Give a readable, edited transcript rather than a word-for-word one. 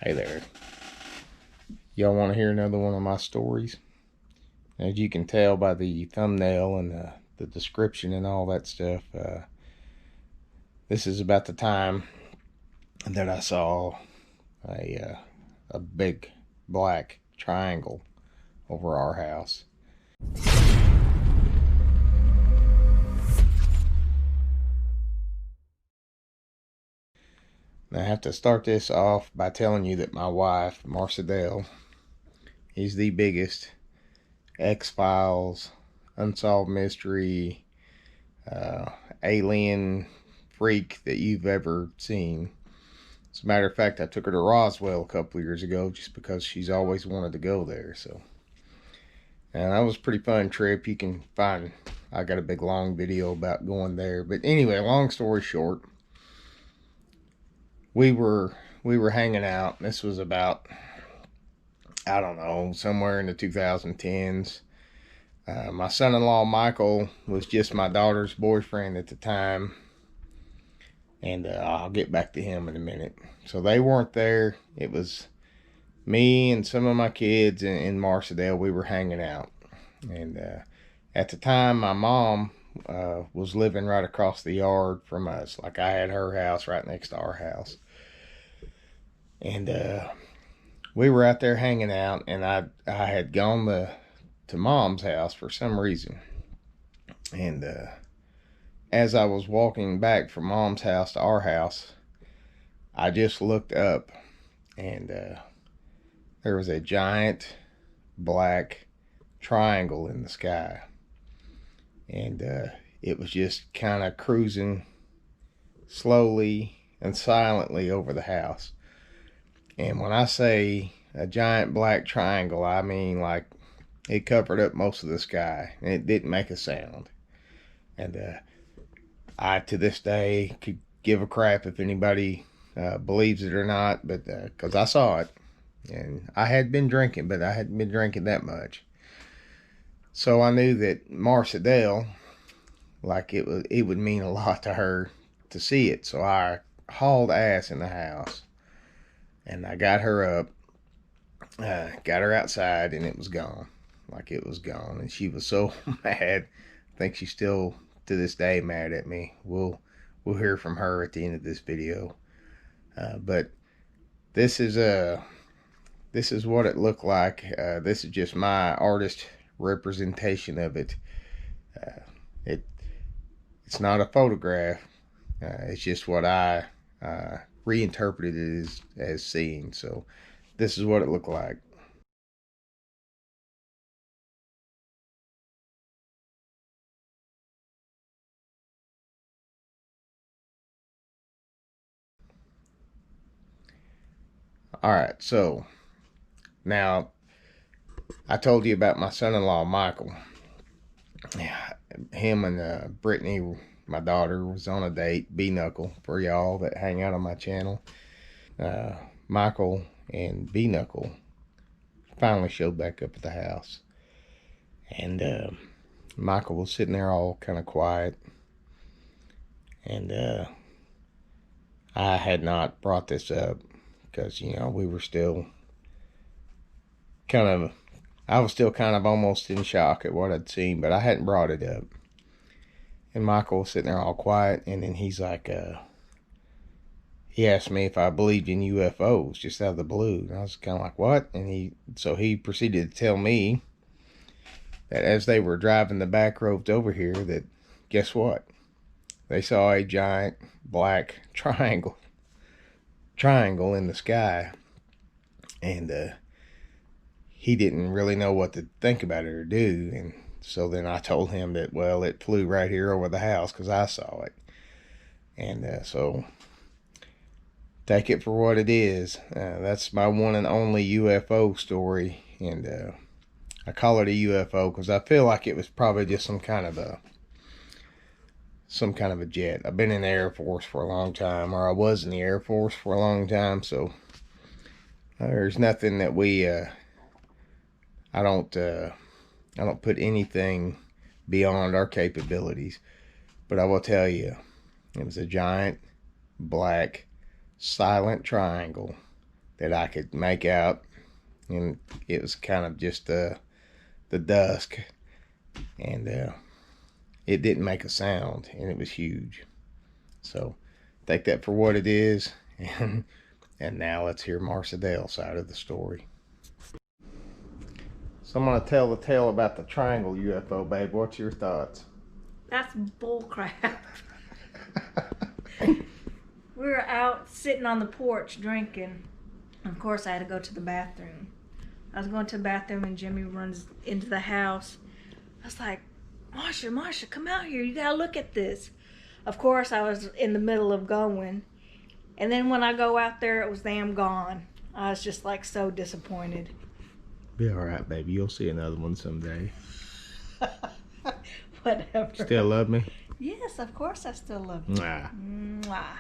Hey there. Y'all want to hear another one of my stories? As you can tell by the thumbnail and the description and all that stuff, this is about the time that I saw a big black triangle over our house. Now, I have to start this off by telling you that my wife, Marcedale, is the biggest X-Files, Unsolved Mystery, alien freak that you've ever seen. As a matter of fact, I took her to Roswell a couple of years ago just because she's always wanted to go there. And that was a pretty fun trip. You can find, I got a big long video about going there. But anyway, long story short, we were hanging out. This was about, I don't know, somewhere in the 2010s. My son-in-law Michael was just my daughter's boyfriend at the time, and I'll get back to him in a minute. So they weren't there. It was me and some of my kids in Marcedale. We were hanging out, and at the time my mom was living right across the yard from us. Like, I had her house right next to our house, and we were out there hanging out, and I had gone to mom's house for some reason, and as I was walking back from mom's house to our house, I just looked up, and there was a giant black triangle in the sky, and it was just kind of cruising slowly and silently over the house. And when I say a giant black triangle, I mean like it covered up most of the sky, and it didn't make a sound. And I, to this day, could give a crap if anybody believes it or not, but because I saw it, and I had been drinking, but I hadn't been drinking that much. So I knew that Marcedale, like it would mean a lot to her to see it. So I hauled ass in the house, and I got her up, got her outside, and it was gone. Like, it was gone, and she was so mad. I think she's still to this day mad at me. We'll hear from her at the end of this video. But this is what it looked like. This is just my artist representation of it. It's not a photograph. It's just what I reinterpreted it as seeing. So this is what it looked like. All right, so now I told you about my son-in-law Michael. Him and Brittany, my daughter, was on a date. B-Knuckle, for y'all that hang out on my channel. Michael and B-Knuckle finally showed back up at the house, and Michael was sitting there all kind of quiet, and I had not brought this up because, you know, we were still kind of, I was still kind of almost in shock at what I'd seen, but I hadn't brought it up. And Michael was sitting there all quiet, and then he's like, he asked me if I believed in UFOs just out of the blue. And I was kind of like, what? And he proceeded to tell me that as they were driving the back roads over here, that guess what? They saw a giant black triangle in the sky, and he didn't really know what to think about it or do. And so then I told him that, well, it flew right here over the house because I saw it. And so take it for what it is. That's my one and only UFO story, and I call it a UFO because I feel like it was probably just some kind of a jet. I've been in the Air Force for a long time, or I was in the Air Force for a long time, so there's nothing that I don't put anything beyond our capabilities. But I will tell you, it was a giant black silent triangle that I could make out, and it was kind of just the dusk, and it didn't make a sound, and it was huge. So take that for what it is, and now let's hear Marcedale's side of the story. So I'm going to tell the tale about the triangle UFO, babe. What's your thoughts? That's bullcrap. We were out sitting on the porch drinking. Of course, I had to go to the bathroom. I was going to the bathroom and Jimmy runs into the house. I was like, Marsha, come out here. You gotta look at this. Of course, I was in the middle of going. And then when I go out there, it was damn gone. I was just like so disappointed. Be all right, baby. You'll see another one someday. Whatever. Still love me? Yes, of course I still love you. Mwah. Mwah.